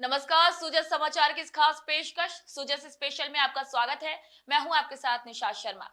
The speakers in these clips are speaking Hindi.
नमस्कार, सूजस समाचार की इस खास पेशकश सूजस स्पेशल में आपका स्वागत है। मैं हूं आपके साथ निशा शर्मा।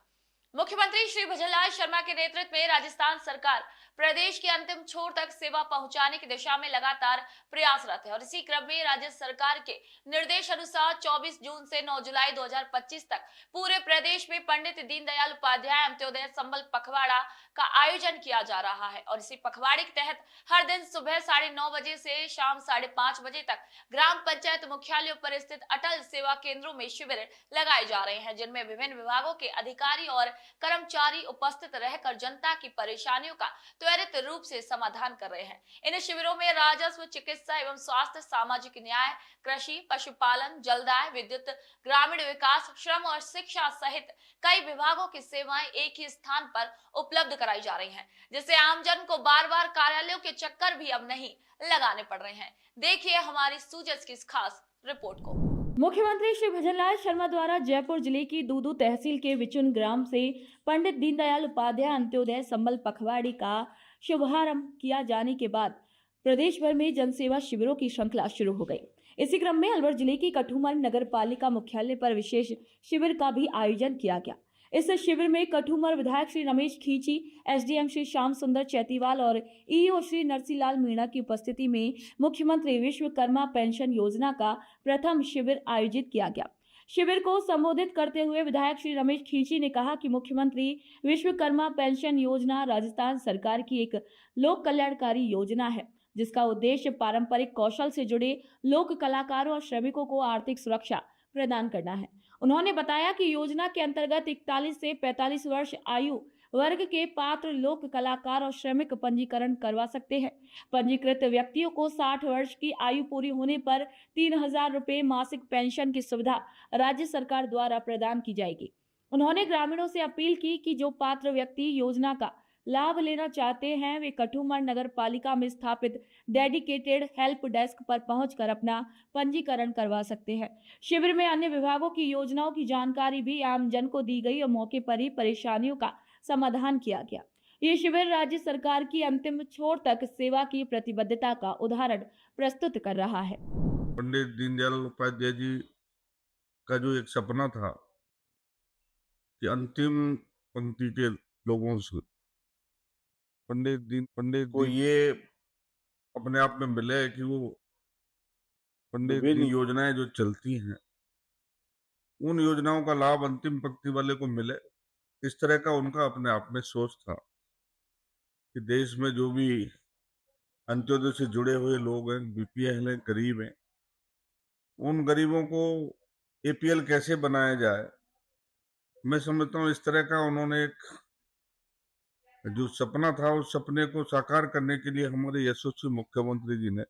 मुख्यमंत्री श्री भजनलाल शर्मा के नेतृत्व में राजस्थान सरकार प्रदेश के अंतिम छोर तक सेवा पहुंचाने की दिशा में लगातार प्रयासरत है और इसी क्रम में राज्य सरकार के निर्देश अनुसार 24 जून से 9 जुलाई 2025 तक पूरे प्रदेश में पंडित दीनदयाल उपाध्याय अंत्योदय संबल पखवाड़ा का आयोजन किया जा रहा है और इसी पखवाड़े के तहत हर दिन सुबह 9:30 बजे से शाम 5:30 बजे तक ग्राम पंचायत मुख्यालयों पर स्थित अटल सेवा केंद्रों में शिविर लगाए जा रहे हैं, जिनमें विभिन्न विभागों के अधिकारी और कर्मचारी उपस्थित रहकर जनता की परेशानियों का त्वरित रूप से समाधान कर रहे हैं। इन शिविरों में राजस्व, चिकित्सा एवं स्वास्थ्य, सामाजिक न्याय, कृषि, पशुपालन, जलदाय, विद्युत, ग्रामीण विकास, श्रम और शिक्षा सहित कई विभागों की सेवाएं एक ही स्थान पर उपलब्ध कराई जा रही हैं, जिससे आमजन को बार बार कार्यालयों के चक्कर भी अब नहीं लगाने पड़ रहे हैं। देखिए हमारी सूजस की इस खास रिपोर्ट को। मुख्यमंत्री श्री भजनलाल शर्मा द्वारा जयपुर जिले की दूदू तहसील के विचुन ग्राम से पंडित दीनदयाल उपाध्याय अंत्योदय संबल पखवाड़ी का शुभारंभ किया जाने के बाद प्रदेश भर में जनसेवा शिविरों की श्रृंखला शुरू हो गई। इसी क्रम में अलवर जिले की कठुमर नगर पालिका मुख्यालय पर विशेष शिविर का भी आयोजन किया गया। इस शिविर में कठुमर विधायक श्री रमेश खींची, एसडीएम श्री श्याम सुंदर चैतीवाल और ईओ श्री नरसीलाल मीणा की उपस्थिति में मुख्यमंत्री विश्वकर्मा पेंशन योजना का प्रथम शिविर आयोजित किया गया। शिविर को संबोधित करते हुए विधायक श्री रमेश खींची ने कहा कि मुख्यमंत्री विश्वकर्मा पेंशन योजना राजस्थान सरकार की एक लोक कल्याणकारी योजना है, जिसका उद्देश्य पारंपरिक कौशल से जुड़े लोक कलाकारों और श्रमिकों को आर्थिक सुरक्षा प्रदान करना है। उन्होंने बताया कि योजना के अंतर्गत 41 से 45 वर्ष आयु वर्ग के पात्र लोक कलाकार और श्रमिक पंजीकरण करवा सकते हैं। पंजीकृत व्यक्तियों को 60 वर्ष की आयु पूरी होने पर 3,000 रुपये मासिक पेंशन की सुविधा राज्य सरकार द्वारा प्रदान की जाएगी। उन्होंने ग्रामीणों से अपील की कि जो पात्र व्यक्ति योजना का लाभ लेना चाहते हैं वे कठुमर नगर पालिका में स्थापित डेडिकेटेड हेल्प डेस्क पर पहुंचकर अपना पंजीकरण करवा सकते हैं। शिविर में अन्य विभागों की योजनाओं की जानकारी भी आम जन को दी गई और मौके पर ही परेशानियों का समाधान किया गया। ये शिविर राज्य सरकार की अंतिम छोर तक सेवा की प्रतिबद्धता का उदाहरण प्रस्तुत कर रहा है। पंडित दीनदयाल उपाध्याय जी का जो एक सपना था कि अंतिम पंक्ति के लोगों से पंडित को ये अपने आप में मिले कि वो विभिन्न योजनाएं जो चलती हैं उन योजनाओं का लाभ अंतिम पंक्ति वाले को मिले। इस तरह का उनका अपने आप में सोच था कि देश में जो भी अंत्योदय से जुड़े हुए लोग हैं, बीपीएल हैं, गरीब हैं, उन गरीबों को एपीएल कैसे बनाया जाए। मैं समझता हूँ इस तरह का उन्होंने एक जो सपना था उस सपने को साकार करने के लिए हमारे यशस्वी मुख्यमंत्री जी ने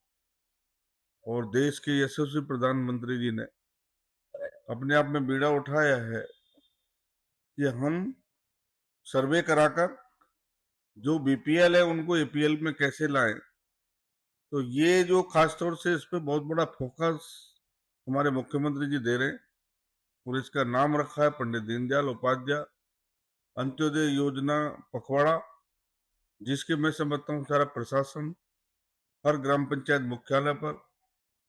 और देश के यशस्वी प्रधानमंत्री जी ने अपने आप में बीड़ा उठाया है कि हम सर्वे कराकर जो बीपीएल है उनको एपीएल में कैसे लाएं। तो ये जो खास तौर से इस पे बहुत बड़ा फोकस हमारे मुख्यमंत्री जी दे रहे हैं और इसका नाम रखा है पंडित दीनदयाल उपाध्याय अंत्योदय योजना पखवाड़ा, जिसके मैं समझता हूँ सारा प्रशासन हर ग्राम पंचायत मुख्यालय पर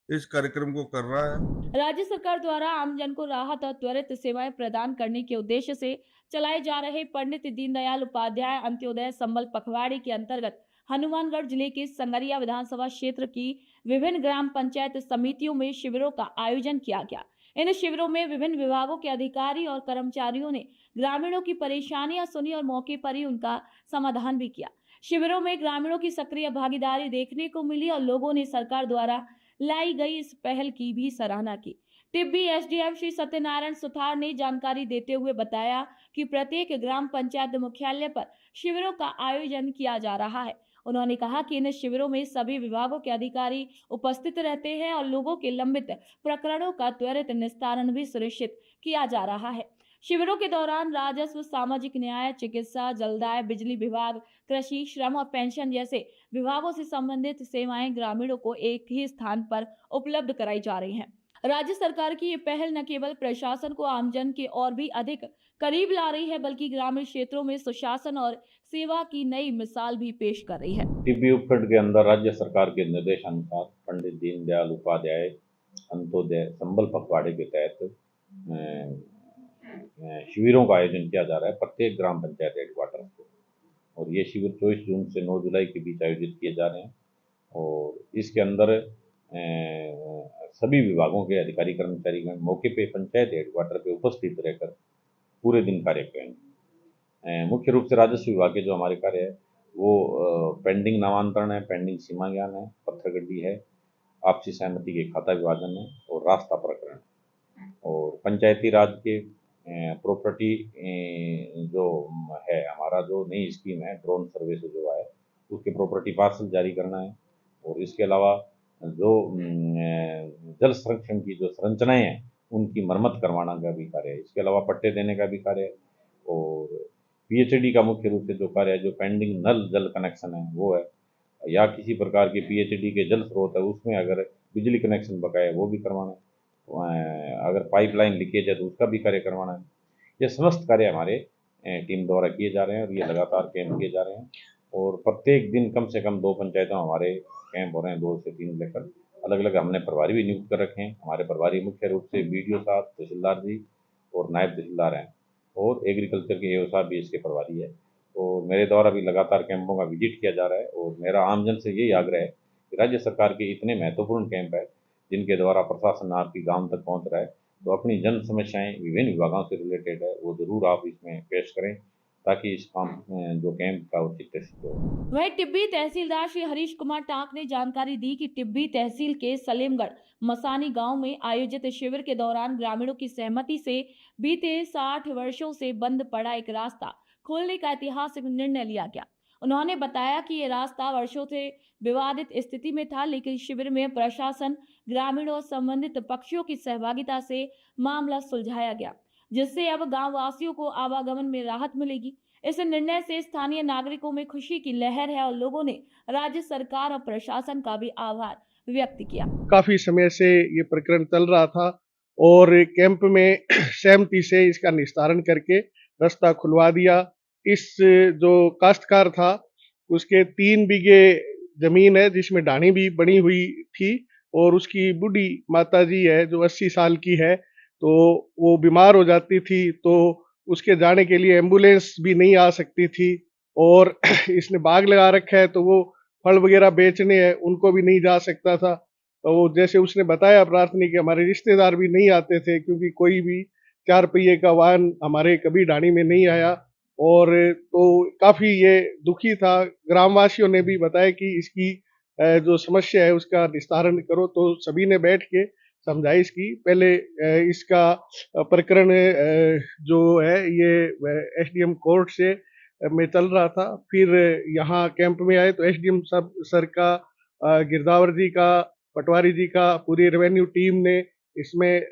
इस कार्यक्रम को कर रहा है। राज्य सरकार द्वारा आमजन को राहत और त्वरित सेवाएं प्रदान करने के उद्देश्य से चलाए जा रहे पंडित दीनदयाल उपाध्याय अंत्योदय संबल पखवाड़े के अंतर्गत हनुमानगढ़ जिले के संगरिया विधानसभा क्षेत्र की विभिन्न ग्राम पंचायत समितियों में शिविरों का आयोजन किया गया। इन शिविरों में विभिन्न विभागों के अधिकारी और कर्मचारियों ने ग्रामीणों की परेशानियां सुनी और मौके पर ही उनका समाधान भी किया। शिविरों में ग्रामीणों की सक्रिय भागीदारी देखने को मिली और लोगों ने सरकार द्वारा लाई गई इस पहल की भी सराहना की। टिब्बी एसडीएम श्री सत्यनारायण सुथार ने जानकारी देते हुए बताया कि प्रत्येक ग्राम पंचायत मुख्यालय पर शिविरों का आयोजन किया जा रहा है। उन्होंने कहा कि इन शिविरों में सभी विभागों के अधिकारी उपस्थित रहते हैं और लोगों के लंबित प्रकरणों का त्वरित निस्तारण भी सुनिश्चित किया जा रहा है। शिविरों के दौरान राजस्व, सामाजिक न्याय, चिकित्सा, जलदाय, बिजली विभाग, कृषि, श्रम और पेंशन जैसे विभागों से संबंधित सेवाएं ग्रामीणों को एक ही स्थान पर उपलब्ध कराई जा रही हैं। राज्य सरकार की ये पहल न केवल प्रशासन को आमजन के और भी अधिक करीब ला रही है, बल्कि ग्रामीण क्षेत्रों में सुशासन और सेवा की नई मिसाल भी पेश कर रही है। टिब्बी उपखंड के अंदर राज्य सरकार के निर्देशानुसार पंडित दीनदयाल उपाध्याय अंत्योदय संबल पखवाड़े के तहत शिविरों का आयोजन किया जा रहा है प्रत्येक ग्राम पंचायत हेडक्वार्टर को, और ये शिविर 24 जून से 9 जुलाई के बीच आयोजित किए जा रहे हैं। और इसके अंदर सभी विभागों के अधिकारी कर्मचारीगण मौके पे पंचायत हेडक्वार्टर पे उपस्थित रहकर पूरे दिन कार्य करेंगे। मुख्य रूप से राजस्व विभाग के जो हमारे कार्य है वो पेंडिंग नामांतरण है, पेंडिंग सीमा ज्ञान है, पत्थरगड्डी है, आपसी सहमति के खाता विभाजन है और रास्ता प्रकरण। और पंचायती राज के प्रॉपर्टी जो है हमारा, जो नई स्कीम है ड्रोन सर्वे से जो है उसके प्रॉपर्टी पार्सल जारी करना है। और इसके अलावा जो जल संरक्षण की जो संरचनाएं हैं उनकी मरम्मत करवाना का भी कार्य है। इसके अलावा पट्टे देने का भी कार्य है। और पीएचडी का मुख्य रूप से जो कार्य है, जो पेंडिंग नल जल कनेक्शन है वो है, या किसी प्रकार के पीएचडी के जल स्रोत है उसमें अगर बिजली कनेक्शन बकाया है वो भी करवाना है, अगर पाइपलाइन लीकेज है तो उसका भी कार्य करवाना है। ये समस्त कार्य हमारे टीम द्वारा किए जा रहे हैं और ये लगातार कैंप किए जा रहे हैं। और प्रत्येक दिन कम से कम 2 पंचायतों में हमारे कैंप हो रहे हैं, 2 से 3 लेकर। अलग अलग हमने प्रभारी भी नियुक्त कर रखे हैं। हमारे प्रभारी मुख्य रूप से बीडीओ साहब, तहसीलदार जी और नायब तहसीलदार हैं, और एग्रीकल्चर के एओ साहब भी इसके प्रभारी है। और मेरे द्वारा भी लगातार कैंपों का विजिट किया जा रहा है। और मेरा आमजन से यही आग्रह है कि राज्य सरकार के इतने महत्वपूर्ण कैंप है जिनके द्वारा प्रशासन आपकी गांव तक पहुंच रहा है, तो अपनी जन समस्याएं विभिन्न विभागों से रिलेटेड है वो जरूर आप इसमें पेश करें, ताकि इस काम जो कैंप का औचित्य सिद्ध हो। वहीं टिब्बी तहसीलदार श्री हरीश कुमार टांक ने जानकारी दी कि टिब्बी तहसील के सलेमगढ़ मसानी गांव में आयोजित शिविर के दौरान ग्रामीणों की सहमति से बीते 60 वर्षों से बंद पड़ा एक रास्ता खोलने का ऐतिहासिक निर्णय लिया गया। उन्होंने बताया कि ये रास्ता वर्षों से विवादित स्थिति में था, लेकिन शिविर में प्रशासन, ग्रामीणों और संबंधित पक्षों की सहभागिता से मामला सुलझाया गया, जिससे अब गाँव वासियों को आवागमन में राहत मिलेगी। इस निर्णय से स्थानीय नागरिकों में खुशी की लहर है और लोगों ने राज्य सरकार और प्रशासन का भी आभार व्यक्त किया। काफी समय से ये प्रकरण चल रहा था और कैंप में सहमति से इसका निस्तारण करके रास्ता खुलवा दिया। इस जो काश्तकार था उसके 3 बीघे जमीन है जिसमें ढाणी भी बनी हुई थी, और उसकी बूढ़ी माता जी है जो 80 साल की है, तो वो बीमार हो जाती थी, तो उसके जाने के लिए एम्बुलेंस भी नहीं आ सकती थी। और इसने बाग लगा रखा है तो वो फल वगैरह बेचने हैं उनको भी नहीं जा सकता था। तो वो जैसे उसने बताया प्रार्थनी के हमारे रिश्तेदार भी नहीं आते थे, क्योंकि कोई भी 4 पहिए का वाहन हमारे कभी ढाणी में नहीं आया। और तो काफी ये दुखी था। ग्रामवासियों ने भी बताया कि इसकी जो समस्या है उसका निस्तारण करो, तो सभी ने बैठ के समझाइश की। पहले इसका प्रकरण जो है ये एसडीएम कोर्ट से में चल रहा था, फिर यहाँ कैंप में आए तो एसडीएम सब सर का, गिरदावर जी का, पटवारी जी का, पूरी रेवेन्यू टीम ने इसमें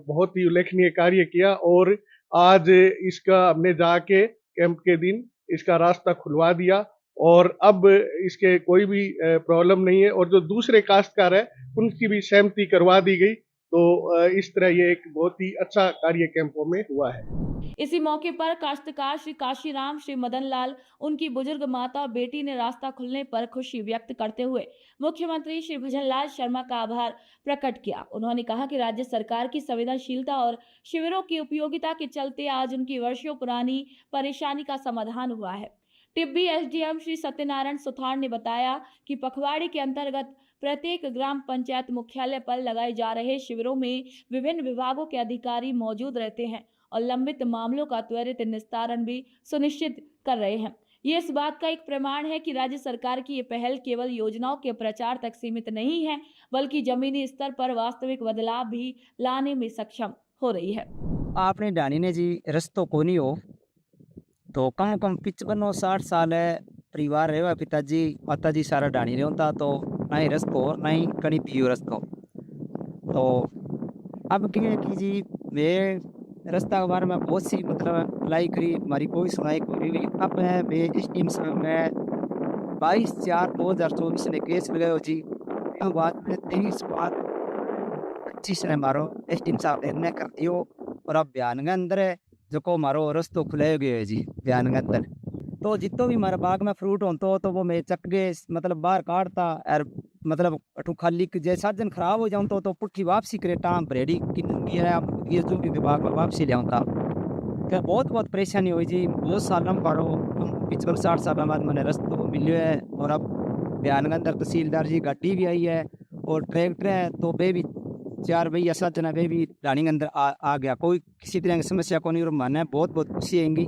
बहुत ही उल्लेखनीय कार्य किया। और आज इसका हमने जाके कैंप के दिन इसका रास्ता खुलवा दिया और अब इसके कोई भी प्रॉब्लम नहीं है। और जो दूसरे काश्तकार है उनकी भी सहमति करवा दी गई। तो इस तरह ये एक बहुत ही अच्छा कार्य कैंपों में हुआ है। इसी मौके पर काश्तकार श्री काशीराम, श्री मदन लाल, उनकी बुजुर्ग माता और बेटी ने रास्ता खुलने पर खुशी व्यक्त करते हुए मुख्यमंत्री श्री भजनलाल शर्मा का आभार प्रकट किया। उन्होंने कहा कि राज्य सरकार की संवेदनशीलता और शिविरों की उपयोगिता के चलते आज उनकी वर्षों पुरानी परेशानी का समाधान हुआ है। टिब्बी एसडीएम श्री सत्यनारायण सुथार ने बताया कि पखवाड़े के अंतर्गत प्रत्येक ग्राम पंचायत मुख्यालय पर लगाए जा रहे शिविरों में विभिन्न विभागों के अधिकारी मौजूद रहते हैं और लंबित मामलों का त्वरित निस्तारण भी सुनिश्चित कर रहे हैं। ये इस बात का एक प्रमाण है कि राज्य सरकार की ये पहल केवल योजनाओं के प्रचार तक सीमित नहीं है, बल्कि जमीनी स्तर पर वास्तविक बदलाव भी लाने में सक्षम हो रही है। आपने ढाणी ने जी रस्तो को नहीं हो तो कम 55-60 साल है परिवार रहे, पिताजी माताजी सारा ढाणी रहे होता, तो ना ही रस्तो ना ही कहीं पियो रस्तो। तो अब क्या कि जी वे रास्ता के बारे में बहुत सी मतलब लाई करी, हमारी कोई सुनाई कोई हुई। अब है वे इस टीम में 22/4/2024 ने केस लगायो जी। बाद में 23/5/25 ने मारो इस टीम साहब निर्णय कर दियो, और अब बयान के अंदर है जो को मारो रस्तो खुलायो गयो है जी बयान के अंदर। तो जितो भी हमारे बाग में फ्रूट होता तो वो मैं चक के मतलब बाहर काटता और मतलब अठू खाली जैसे साधन खराब हो जाऊँ तो पुट्ठी वापसी करे टाम भरेड़ी ये जो भी विभाग वापसी ले आता क्या बहुत परेशानी हुई जी। बहुत साल में पारो 55 60 साल बाद मैंने रस्तो मिलो है। और अब बयान के अंदर तहसीलदार जी गाड़ी भी आई है और ट्रैक्टर है तो वे भी 4 भैया 7 जना वे भी रानी के अंदर आ गया। कोई किसी तरह की समस्या को नहीं और माने बहुत खुशी आएंगी।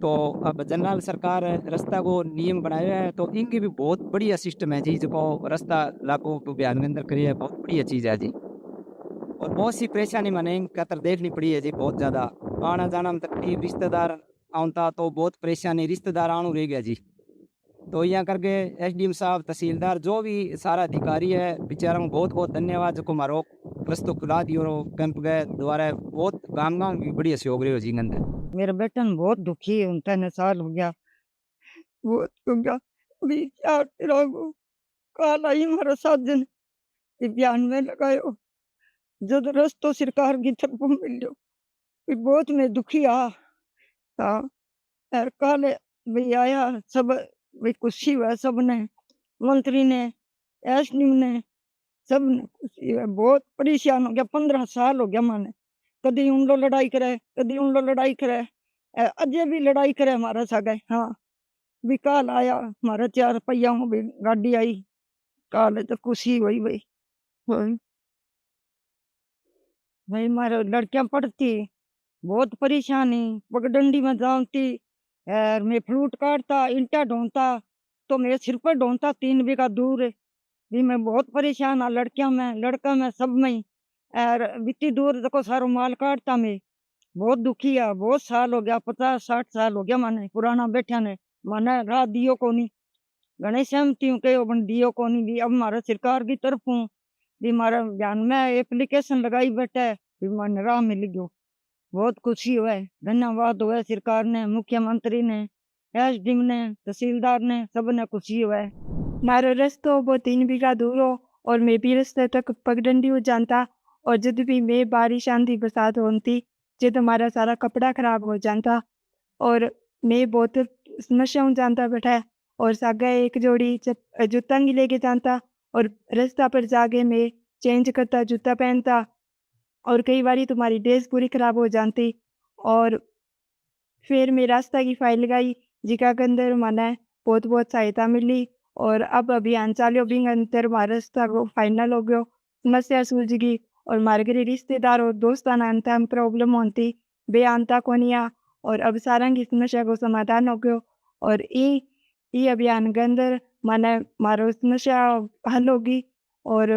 तो अब जनरल सरकार रास्ता को नियम बनाया है तो इनकी भी बहुत बढ़िया सिस्टम है जी। जो रास्ता लागू बयान के अंदर करी है बहुत बढ़िया चीज़ है जी। और बहुत सी परेशानी मैंने कतर देखनी पड़ी है जी। बहुत ज़्यादा आना जाना में तकलीफ, रिश्तेदार आउता तो बहुत परेशानी, रिश्तेदार आनू रह गया जी। तो यहाँ करके एसडीएम साहब, तहसीलदार, जो भी सारा अधिकारी है बेचारा को बहुत धन्यवाद जो मारो रस्तो खुला दियो कैंप गए दोबारा। बहुत गाँव भी बढ़िया सहयोग रहे हो जी अंदर। मेरा बेटा न बहुत दुखी है, 3 साल हो गया बहुत हो गया। अभी क्या करो काल आई हमारा साधन बयान में लगायो जब रस्तो सरकार की तरफ मिलो बहुत मैं दुखी हाँ यार काल भाई आया सब भाई खुशी हुआ सबने, मंत्री ने, एसडीएम ने, सब ने खुशी हुआ। बहुत परेशान हो गया, 15 साल हो गया माने कदी उन लो लड़ाई करे कदी उन लो लड़ाई करे अजय भी लड़ाई करे हमारा सागे। हाँ भी काल आया हमारा 4 पहिया भी गाड़ी आई काल तो खुशी हुई भाई। भाई मारे लड़कियां पढ़ती बहुत परेशानी पगडंडी में जाती और मैं फ्रूट काटता ईंटा ढोता तो मेरे सिर पर ढोता 3 बीघा दूर है भी मैं बहुत परेशान आ लड़कियां में लड़का में सब में ही। और बीती दूर देखो सारो माल काटता मैं बहुत दुखी है। बहुत साल हो गया 50 60 साल हो गया माने पुराना बैठा ने माने राह दियो कोनी घणे सहमति हूँ कहो बन दियो कोनी भी अब मारा सरकार की तरफ हूँ भी मारा ध्यान में एप्लीकेशन लगाई बैठा है भी माने राह मिल गयो। बहुत खुशी हुआ धन्यवाद हुआ सरकार ने, मुख्यमंत्री ने, एसडीएम ने, तहसीलदार ने, सब ने खुशी हुआ। मारो रस्तो वो 3 बीघा दूर हो और मैं भी रस्ते तक पगडंडी हो जाता और जब भी मैं बारिश आंधी बरसात होती जब हमारा सारा कपड़ा खराब हो जाता और मैं बहुत समस्या हो जाता बैठा और सागा एक जोड़ी जूता नहीं लेके जाता और रास्ता पर जाके मैं चेंज करता जूता पहनता और कई बारी तुम्हारी ड्रेस पूरी खराब हो जाती और फिर मैं रास्ता की फाइल लगाई जिका के अंदर माना बहुत सहायता मिली और अब अभियान चालियो भी अंतर हमारा रास्ता को फाइनल हो गयो समस्या सूझ गई और हमारे घरे रिश्तेदार और दोस्तान आनता प्रॉब्लम होती बे आनता कोनिया और अब सारा की समस्या को समाधान हो गयो और ये अभियान के अंदर माने मारो समस्या हल होगी और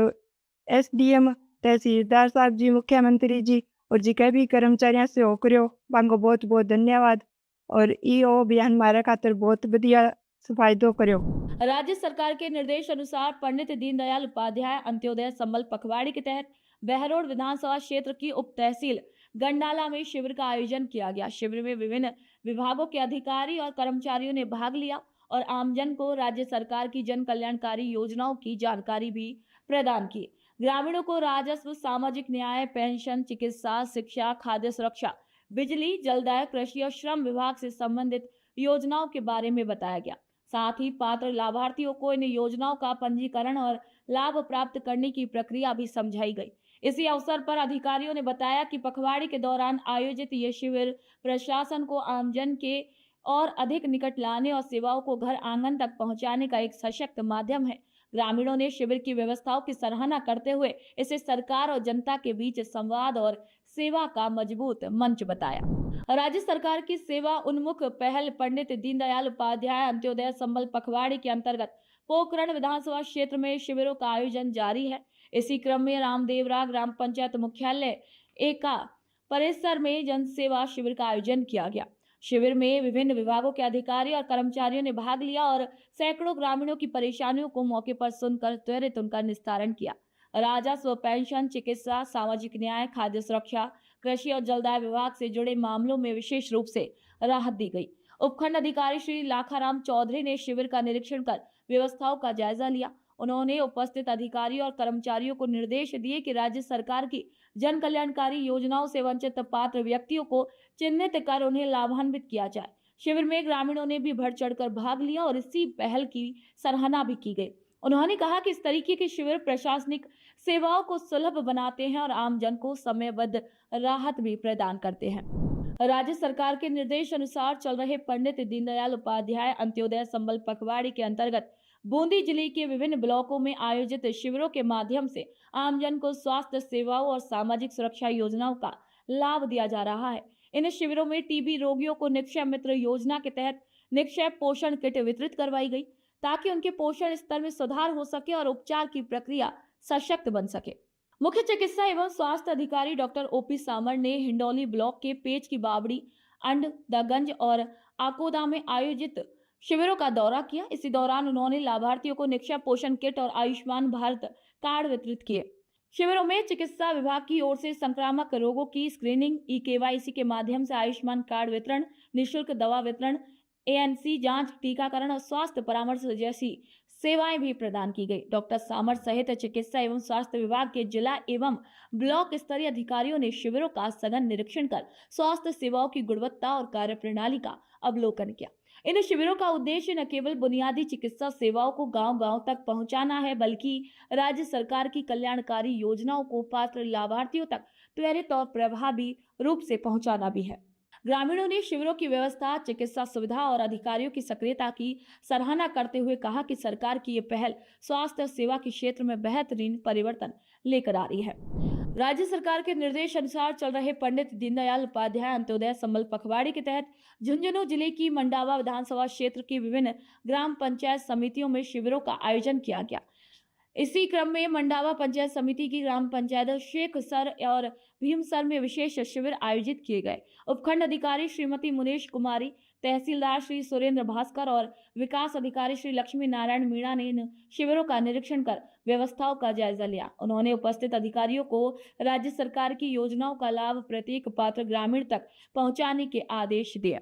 एसडीएम तहसीलदार साहब जी, मुख्यमंत्री जी और जिका भी कर्मचारियों से हो करो बांगो बहुत धन्यवाद और यो अभियान हमारे खातर बहुत बढ़िया फायदो करो। राज्य सरकार के निर्देश अनुसार पंडित दीनदयाल उपाध्याय अंत्योदय संबल पखवाड़ी के तहत बहरोड विधानसभा क्षेत्र की उप तहसील गंडाला में शिविर का आयोजन किया गया। शिविर में विभिन्न विभागों के अधिकारी और कर्मचारियों ने भाग लिया और आमजन को राज्य सरकार की जन कल्याणकारी योजनाओं की जानकारी भी प्रदान की। ग्रामीणों को राजस्व, सामाजिक न्याय, पेंशन, चिकित्सा, शिक्षा, खाद्य सुरक्षा, बिजली, जलदाय, कृषि और श्रम विभाग से संबंधित योजनाओं के बारे में बताया गया। साथ ही पात्र लाभार्थियों को इन योजनाओं का पंजीकरण और लाभ प्राप्त करने की प्रक्रिया भी समझाई गई। इसी अवसर पर अधिकारियों ने बताया कि पखवाड़ी के दौरान आयोजित ये शिविर प्रशासन को आमजन के और अधिक निकट लाने और सेवाओं को घर आंगन तक पहुंचाने का एक सशक्त माध्यम है। ग्रामीणों ने शिविर की व्यवस्थाओं की सराहना करते हुए इसे सरकार और जनता के बीच संवाद और सेवा का मजबूत मंच बताया। राज्य सरकार की सेवा उन्मुख पहल पंडित दीनदयाल उपाध्याय अंत्योदय संबल पखवाड़ी के अंतर्गत पोखरण विधानसभा क्षेत्र में शिविरों का आयोजन जारी है। इसी क्रम में रामदेवरा ग्राम पंचायत मुख्यालय एका परिसर में जन सेवा शिविर का आयोजन किया गया। शिविर में विभिन्न विभागों के अधिकारी और कर्मचारियों ने भाग लिया और सैकड़ों ग्रामीणों की परेशानियों को मौके पर सुनकर त्वरित उनका निस्तारण किया। राजस्व, पेंशन, चिकित्सा, सामाजिक न्याय, खाद्य सुरक्षा, कृषि और जलदाय विभाग से जुड़े मामलों में विशेष रूप से राहत दी गई। उपखंड अधिकारी श्री लाखाराम चौधरी ने शिविर का निरीक्षण कर व्यवस्थाओं का जायजा लिया। उन्होंने उपस्थित अधिकारियों और कर्मचारियों को निर्देश दिए कि राज्य सरकार की जन कल्याणकारी योजनाओं से वंचित पात्र व्यक्तियों को चिन्हित कर उन्हें लाभान्वित किया जाए। शिविर में ग्रामीणों ने भी बढ़ चढ़कर भाग लिया और इसी पहल की सराहना भी की गई। उन्होंने कहा कि इस तरीके के शिविर प्रशासनिक सेवाओं को सुलभ बनाते हैं और आमजन को समयबद्ध राहत भी प्रदान करते हैं। राज्य सरकार के निर्देश अनुसार चल रहे पंडित दीनदयाल उपाध्याय अंत्योदय संबल पखवाड़ी के अंतर्गत बूंदी जिले के विभिन्न ब्लॉकों में आयोजित शिविरों के माध्यम से आमजन को स्वास्थ्य सेवाओं और सामाजिक सुरक्षा योजनाओं का लाभ दिया जा रहा है। इन शिविरों में टीबी रोगियों को निक्षय मित्र योजना के तहत निक्षय पोषण किट वितरित करवाई गई ताकि उनके पोषण स्तर में सुधार हो सके और उपचार की प्रक्रिया सशक्त बन सके। मुख्य चिकित्सा एवं स्वास्थ्य अधिकारी डॉक्टर ओपी सामर ने हिंडौली ब्लॉक के पेच की बावड़ी, अंडदगंज और आकोदा में आयोजित शिविरों का दौरा किया। इसी दौरान उन्होंने लाभार्थियों को निक्षय पोषण किट और आयुष्मान भारत कार्ड वितरित किए। शिविरों में चिकित्सा विभाग की ओर से संक्रामक रोगों की स्क्रीनिंग, ई-केवाईसी के माध्यम से आयुष्मान कार्ड वितरण, निःशुल्क दवा वितरण, एएनसी जांच, टीकाकरण और स्वास्थ्य परामर्श जैसी सेवाएं भी प्रदान की गई। डॉक्टर सामर सहित चिकित्सा एवं स्वास्थ्य विभाग के जिला एवं ब्लॉक स्तरीय अधिकारियों ने शिविरों का सघन निरीक्षण कर स्वास्थ्य सेवाओं की गुणवत्ता और कार्यप्रणाली का अवलोकन किया। इन शिविरों का उद्देश्य न केवल बुनियादी चिकित्सा सेवाओं को गांव-गांव तक पहुंचाना है, बल्कि राज्य सरकार की कल्याणकारी योजनाओं को पात्र लाभार्थियों तक त्वरित और प्रभावी रूप से पहुंचाना भी है। ग्रामीणों ने शिविरों की व्यवस्था, चिकित्सा सुविधा और अधिकारियों की सक्रियता की सराहना करते हुए कहा कि सरकार की ये पहल स्वास्थ्य सेवा के क्षेत्र में बेहतरीन परिवर्तन लेकर आ रही है। राज्य सरकार के निर्देश अनुसार चल रहे पंडित दीनदयाल उपाध्याय अंत्योदय संबल पखवाड़ी के तहत झुंझुनू जिले की मंडावा विधानसभा क्षेत्र की विभिन्न ग्राम पंचायत समितियों में शिविरों का आयोजन किया गया। इसी क्रम में मंडावा पंचायत समिति की ग्राम पंचायत शेखसर और भीमसर में विशेष शिविर आयोजित किए गए। उपखंड अधिकारी श्रीमती मुनेश कुमारी, तहसीलदार श्री सुरेंद्र भास्कर और विकास अधिकारी श्री लक्ष्मी नारायण मीणा ने इन शिविरों का निरीक्षण कर व्यवस्थाओं का जायजा लिया। उन्होंने उपस्थित अधिकारियों को राज्य सरकार की योजनाओं का लाभ प्रत्येक पात्र ग्रामीण तक पहुंचाने के आदेश दिए।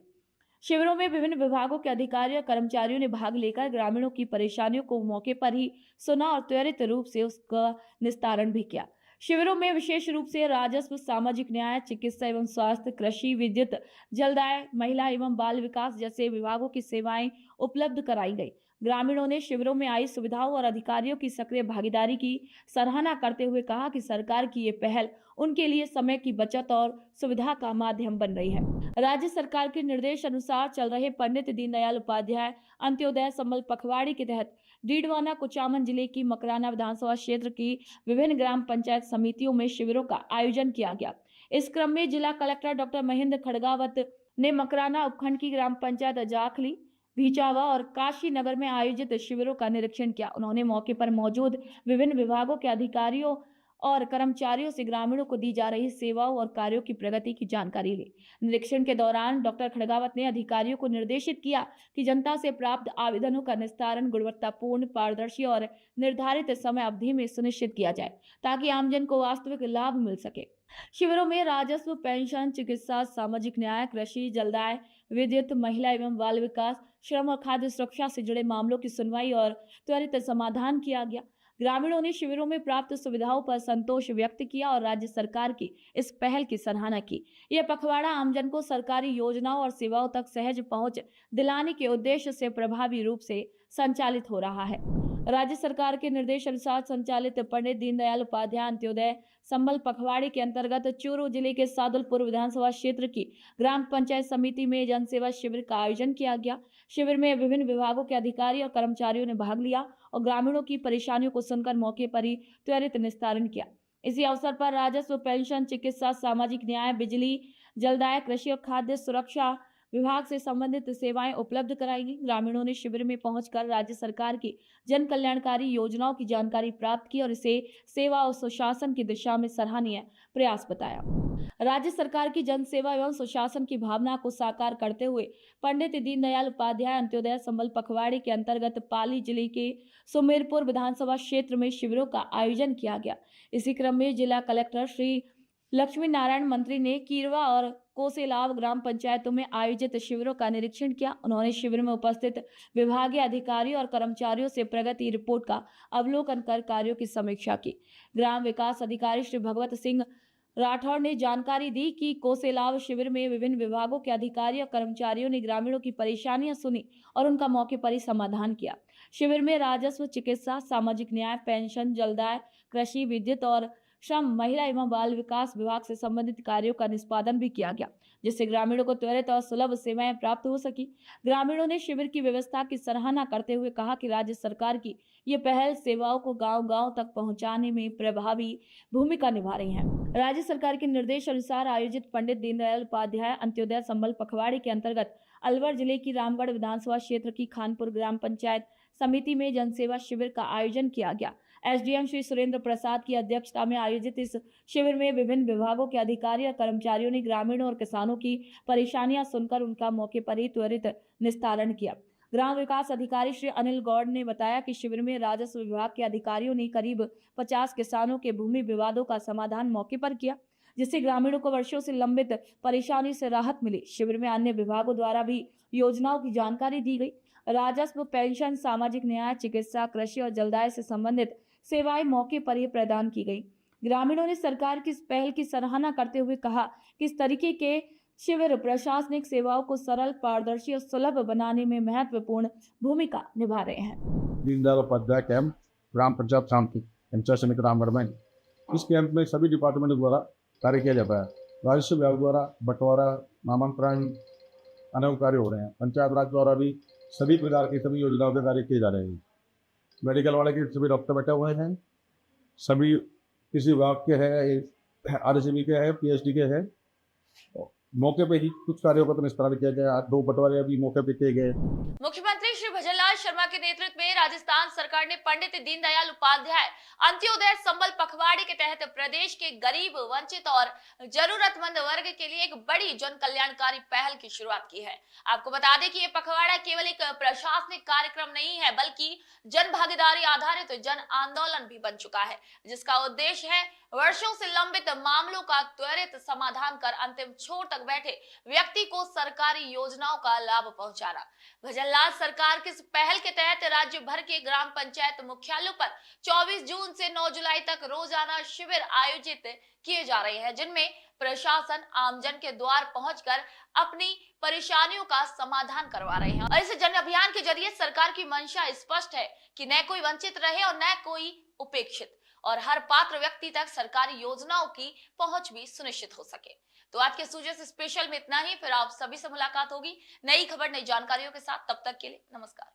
शिविरों में विभिन्न विभागों के अधिकारी और कर्मचारियों ने भाग लेकर ग्रामीणों की परेशानियों को मौके पर ही सुना और त्वरित रूप से उसका निस्तारण भी किया। शिविरों में विशेष रूप से राजस्व, सामाजिक न्याय, चिकित्सा एवं स्वास्थ्य, कृषि, विद्युत, जलदाय, महिला एवं बाल विकास जैसे विभागों की सेवाएं उपलब्ध कराई गई। ग्रामीणों ने शिविरों में आई सुविधाओं और अधिकारियों की सक्रिय भागीदारी की सराहना करते हुए कहा कि सरकार की ये पहल उनके लिए समय की बचत और सुविधा का माध्यम बन रही है। राज्य सरकार के निर्देश अनुसार चल रहे पंडित दीनदयाल उपाध्याय अंत्योदय संबल पखवाड़ी के तहत डीडवाना कुचामन जिले की मकराना विधानसभा क्षेत्र की विभिन्न ग्राम पंचायत समितियों में शिविरों का आयोजन किया गया। इस क्रम में जिला कलेक्टर डॉक्टर महेंद्र खड़गावत ने मकराना उपखंड की ग्राम पंचायत जाखली, भीचावा और काशी नगर में आयोजित शिविरों का निरीक्षण किया। उन्होंने मौके पर मौजूद विभिन्न विभागों के अधिकारियों और कर्मचारियों से ग्रामीणों को दी जा रही सेवाओं और कार्यों की प्रगति की जानकारी ली। निरीक्षण के दौरान डॉक्टर खड़गावत ने अधिकारियों को निर्देशित किया कि जनता से प्राप्त आवेदनों का निस्तारण गुणवत्तापूर्ण, पारदर्शी और निर्धारित समय अवधि में सुनिश्चित किया जाए ताकि आमजन को वास्तविक लाभ मिल सके। शिविरों में राजस्व, पेंशन, चिकित्सा, सामाजिक न्याय, कृषि, जलदाय, विद्युत, महिला एवं बाल विकास, श्रम और खाद्य सुरक्षा से जुड़े मामलों की सुनवाई और त्वरित समाधान किया गया। ग्रामीणों ने शिविरों में प्राप्त सुविधाओं पर संतोष व्यक्त किया और राज्य सरकार की इस पहल की सराहना की। यह पखवाड़ा आमजन को सरकारी योजनाओं और सेवाओं तक सहज पहुंच दिलाने के उद्देश्य से प्रभावी रूप से संचालित हो रहा है। राज्य सरकार के निर्देश अनुसार संचालित पंडित दीनदयाल उपाध्याय अंत्योदय संबल पखवाड़ी के अंतर्गत चूरू जिले के सादुलपुर विधानसभा क्षेत्र की ग्राम पंचायत समिति में जनसेवा शिविर का आयोजन किया गया। शिविर में विभिन्न विभागों के अधिकारी और कर्मचारियों ने भाग लिया और ग्रामीणों की परेशानियों को सुनकर मौके पर ही त्वरित निस्तारण किया। इसी अवसर पर राजस्व, पेंशन, चिकित्सा, सामाजिक न्याय, बिजली, जलदाय, कृषि और खाद्य सुरक्षा विभाग से संबंधित सेवाएं उपलब्ध कराई गई। ग्रामीणों ने शिविर में पहुंचकर राज्य सरकार की जन कल्याणकारी योजनाओं की जानकारी प्राप्त की और इसे सेवा और सुशासन की दिशा में सराहनीय प्रयास बताया। राज्य सरकार की जन सेवा एवं सुशासन की भावना को साकार करते हुए पंडित दीनदयाल उपाध्याय अंत्योदय संबल पखवाड़ी के अंतर्गत पाली जिले के सुमेरपुर विधानसभा क्षेत्र में शिविरों का आयोजन किया गया। इसी क्रम में जिला कलेक्टर श्री लक्ष्मी नारायण मंत्री ने कीरवा और कोसेलाव ग्राम पंचायतों में आयोजित शिविरों का निरीक्षण किया। उन्होंने शिविर में उपस्थित विभागीय अधिकारियों और कर्मचारियों से प्रगति रिपोर्ट का अवलोकन कर कार्यों की समीक्षा की। ग्राम विकास अधिकारी श्री भगवत सिंह राठौर ने जानकारी दी कि कोसेलाव शिविर में विभिन्न विभागों के अधिकारी और कर्मचारियों ने ग्रामीणों की परेशानियां सुनी और उनका मौके पर ही समाधान किया। शिविर में राजस्व, चिकित्सा, सामाजिक न्याय, पेंशन, जलदाय, कृषि, विद्युत और श्रम, महिला एवं बाल विकास विभाग से संबंधित कार्यों का निष्पादन भी किया गया, जिससे ग्रामीणों को त्वरित और सुलभ सेवाएं प्राप्त हो सकी। ग्रामीणों ने शिविर की व्यवस्था की सराहना करते हुए कहा कि राज्य सरकार की ये पहल सेवाओं को गांव-गांव तक पहुंचाने में प्रभावी भूमिका निभा रही है। राज्य सरकार के निर्देश अनुसार आयोजित पंडित दीनदयाल उपाध्याय अंत्योदय संबल पखवाड़े के अंतर्गत अलवर जिले की रामगढ़ विधानसभा क्षेत्र की खानपुर ग्राम पंचायत समिति में जनसेवा शिविर का आयोजन किया गया। एसडीएम श्री सुरेंद्र प्रसाद की अध्यक्षता में आयोजित इस शिविर में विभिन्न विभागों के अधिकारी और कर्मचारियों ने ग्रामीणों और किसानों की परेशानियां सुनकर उनका मौके पर ही त्वरित निस्तारण किया। ग्राम विकास अधिकारी श्री अनिल गौड़ ने बताया कि शिविर में राजस्व विभाग के अधिकारियों ने करीब 50 किसानों के भूमि विवादों का समाधान मौके पर किया, जिससे ग्रामीणों को वर्षों से लंबित परेशानी से राहत मिली। शिविर में अन्य विभागों द्वारा भी योजनाओं की जानकारी दी गई। राजस्व, पेंशन, सामाजिक न्याय, चिकित्सा, कृषि और जलदाय से संबंधित सेवाएं मौके पर ही प्रदान की गई। ग्रामीणों ने सरकार की इस पहल की सराहना करते हुए कहा कि इस तरीके के शिविर प्रशासनिक सेवाओं को सरल, पारदर्शी और सुलभ बनाने में महत्वपूर्ण भूमिका निभा रहे हैं। दीनदयाल उपाध्याय कैंप ग्राम पंचायत शांति पंचायत समिति रामगढ़ में इस कैंप में सभी डिपार्टमेंट द्वारा कार्य किया जाता है। राजस्व विभाग द्वारा बंटवारा, नामांतरण अनेक कार्य हो रहे हैं। पंचायत राज द्वारा भी सभी प्रकार की सभी योजनाओं के कार्य किए जा रहे हैं। मेडिकल वाले के सभी डॉक्टर बैठे हुए हैं, सभी किसी विभाग के हैं, आरसीबी के हैं, पीएचडी के हैं। मौके पे ही कुछ कार्यों का तो निस्तारण किया गया। 2 बंटवारे भी मौके पे किए गए। मुख्यमंत्री श्री भजनलाल शर्मा के नेतृत्व में राजस्थान सरकार ने पंडित दीनदयाल उपाध्याय अंत्योदय संबल पखवाड़े के तहत प्रदेश के गरीब, वंचित और जरूरतमंद वर्ग के लिए एक बड़ी जन कल्याणकारी पहल की शुरुआत की है। आपको बता दें कि ये पखवाड़ा केवल एक प्रशासनिक कार्यक्रम नहीं है, बल्कि जन भागीदारी आधारित जन आंदोलन भी बन चुका है, जिसका उद्देश्य है वर्षों से लंबित मामलों का त्वरित समाधान कर अंतिम छोर तक बैठे व्यक्ति को सरकारी योजनाओं का लाभ पहुंचाना। भजनलाल सरकार की इस पहल के तहत राज्य भर के ग्राम पंचायत मुख्यालयों पर 24 जून से 9 जुलाई तक रोजाना शिविर आयोजित किए जा रहे हैं, जिनमें प्रशासन आमजन के द्वार पहुंचकर अपनी परेशानियों का समाधान करवा रहे हैं। और इस जन अभियान के जरिए सरकार की मंशा स्पष्ट है कि न कोई वंचित रहे और न कोई उपेक्षित, और हर पात्र व्यक्ति तक सरकारी योजनाओं की पहुंच भी सुनिश्चित हो सके। तो आज के सूजस स्पेशल में इतना ही। फिर आप सभी से मुलाकात होगी नई खबर, नई जानकारियों के साथ। तब तक के लिए नमस्कार।